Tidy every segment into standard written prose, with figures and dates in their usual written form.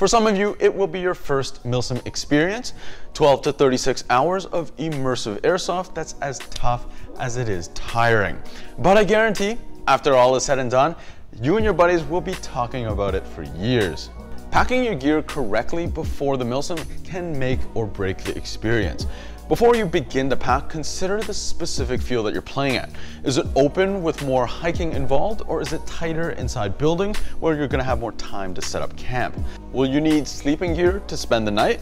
For some of you, it will be your first Milsim experience, 12 to 36 hours of immersive airsoft that's as tough as it is tiring. But I guarantee, after all is said and done, you and your buddies will be talking about it for years. Packing your gear correctly before the Milsim can make or break the experience. Before you begin to pack, consider the specific field that you're playing at. Is it open with more hiking involved, or is it tighter inside buildings where you're gonna have more time to set up camp? Will you need sleeping gear to spend the night?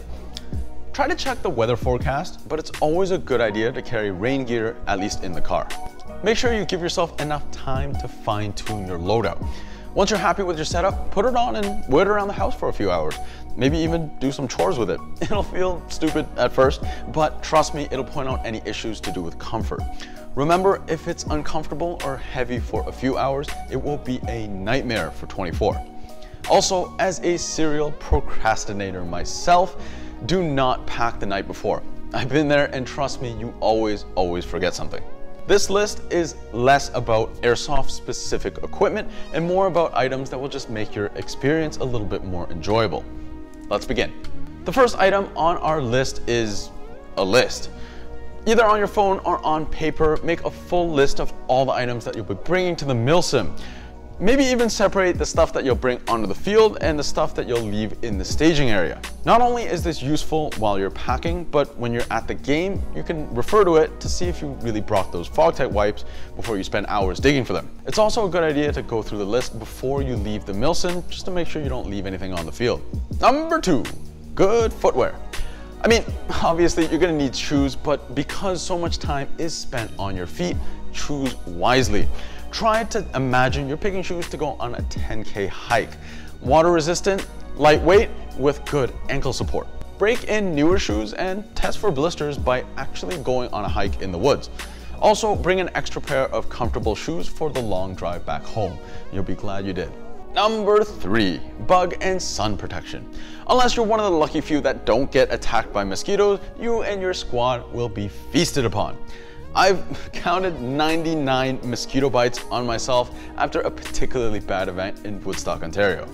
Try to check the weather forecast, but it's always a good idea to carry rain gear, at least in the car. Make sure you give yourself enough time to fine-tune your loadout. Once you're happy with your setup, put it on and wear it around the house for a few hours. Maybe even do some chores with it. It'll feel stupid at first, but trust me, it'll point out any issues to do with comfort. Remember, if it's uncomfortable or heavy for a few hours, it will be a nightmare for 24. Also, as a serial procrastinator myself, do not pack the night before. I've been there, and trust me, you always forget something. This list is less about airsoft specific equipment and more about items that will just make your experience a little bit more enjoyable. Let's begin. The first item on our list is a list. Either on your phone or on paper, make a full list of all the items that you'll be bringing to the Milsim. Maybe even separate the stuff that you'll bring onto the field and the stuff that you'll leave in the staging area. Not only is this useful while you're packing, but when you're at the game, you can refer to it to see if you really brought those fog-tight wipes before you spend hours digging for them. It's also a good idea to go through the list before you leave the Milsim, just to make sure you don't leave anything on the field. Number 2, good footwear. I mean, obviously you're gonna need shoes, but because so much time is spent on your feet, choose wisely. Try to imagine you're picking shoes to go on a 10K hike. Water resistant, lightweight, with good ankle support. Break in newer shoes and test for blisters by actually going on a hike in the woods. Also, bring an extra pair of comfortable shoes for the long drive back home. You'll be glad you did. Number 3, bug and sun protection. Unless you're one of the lucky few that don't get attacked by mosquitoes, you and your squad will be feasted upon. I've counted 99 mosquito bites on myself after a particularly bad event in Woodstock, Ontario.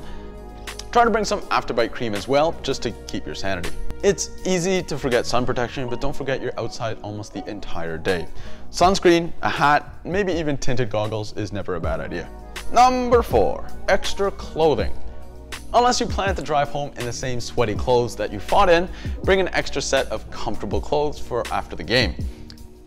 Try to bring some afterbite cream as well, just to keep your sanity. It's easy to forget sun protection, but don't forget you're outside almost the entire day. Sunscreen, a hat, maybe even tinted goggles is never a bad idea. Number 4, extra clothing. Unless you plan to drive home in the same sweaty clothes that you fought in, bring an extra set of comfortable clothes for after the game.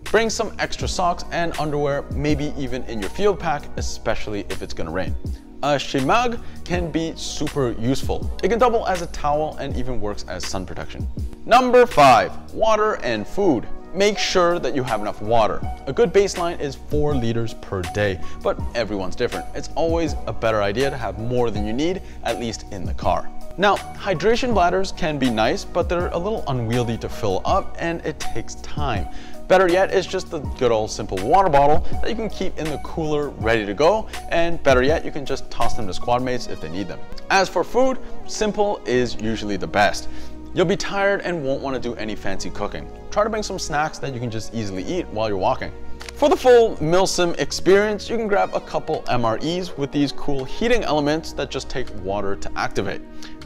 Bring some extra socks and underwear, maybe even in your field pack, especially if it's gonna rain. A shemagh can be super useful. It can double as a towel and even works as sun protection. Number 5, water and food. Make sure that you have enough water. A good baseline is 4 liters per day, but everyone's different. It's always a better idea to have more than you need, at least in the car. Now, hydration bladders can be nice, but they're a little unwieldy to fill up and it takes time. Better yet is just the good old simple water bottle that you can keep in the cooler ready to go, and better yet, you can just toss them to squad mates if they need them. As for food, simple is usually the best. You'll be tired and won't want to do any fancy cooking. Try to bring some snacks that you can just easily eat while you're walking. For the full Milsim experience, you can grab a couple MREs with these cool heating elements that just take water to activate.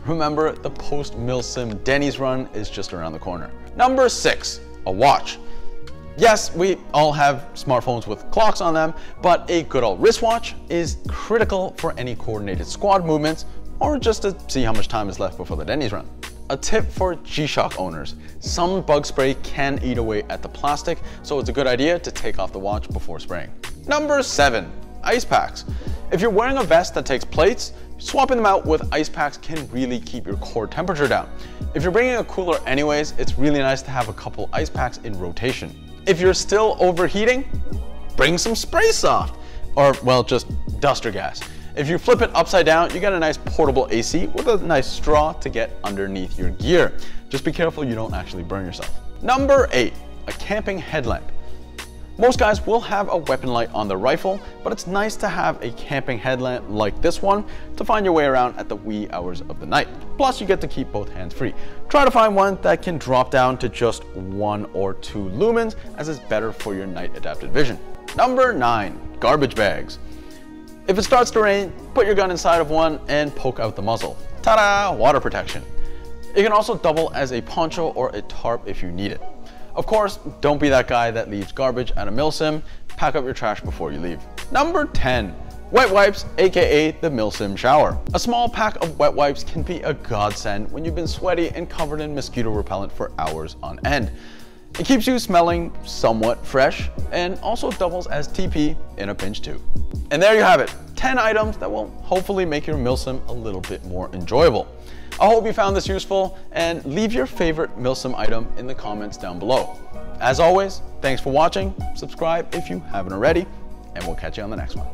Remember, the post-Milsim Denny's run is just around the corner. Number 6, a watch. Yes, we all have smartphones with clocks on them, but a good old wristwatch is critical for any coordinated squad movements or just to see how much time is left before the Denny's run. A tip for G-Shock owners: some bug spray can eat away at the plastic, so it's a good idea to take off the watch before spraying. Number 7, ice packs. If you're wearing a vest that takes plates, swapping them out with ice packs can really keep your core temperature down. If you're bringing a cooler anyways, it's really nice to have a couple ice packs in rotation. If you're still overheating, bring some spray soft, or well, just duster gas. If you flip it upside down, you get a nice portable AC with a nice straw to get underneath your gear. Just be careful you don't actually burn yourself. Number 8, a camping headlamp. Most guys will have a weapon light on their rifle, but it's nice to have a camping headlamp like this one to find your way around at the wee hours of the night. Plus, you get to keep both hands free. Try to find one that can drop down to just 1 or 2 lumens, as it's better for your night adapted vision. Number 9, garbage bags. If it starts to rain, put your gun inside of one and poke out the muzzle. Ta-da! Water protection. It can also double as a poncho or a tarp if you need it. Of course, don't be that guy that leaves garbage at a Milsim. Pack up your trash before you leave. Number 10. Wet wipes, aka the Milsim shower. A small pack of wet wipes can be a godsend when you've been sweaty and covered in mosquito repellent for hours on end. It keeps you smelling somewhat fresh and also doubles as TP in a pinch too. And there you have it, 10 items that will hopefully make your Milsim a little bit more enjoyable. I hope you found this useful, and leave your favorite Milsim item in the comments down below. As always, thanks for watching, subscribe if you haven't already, and we'll catch you on the next one.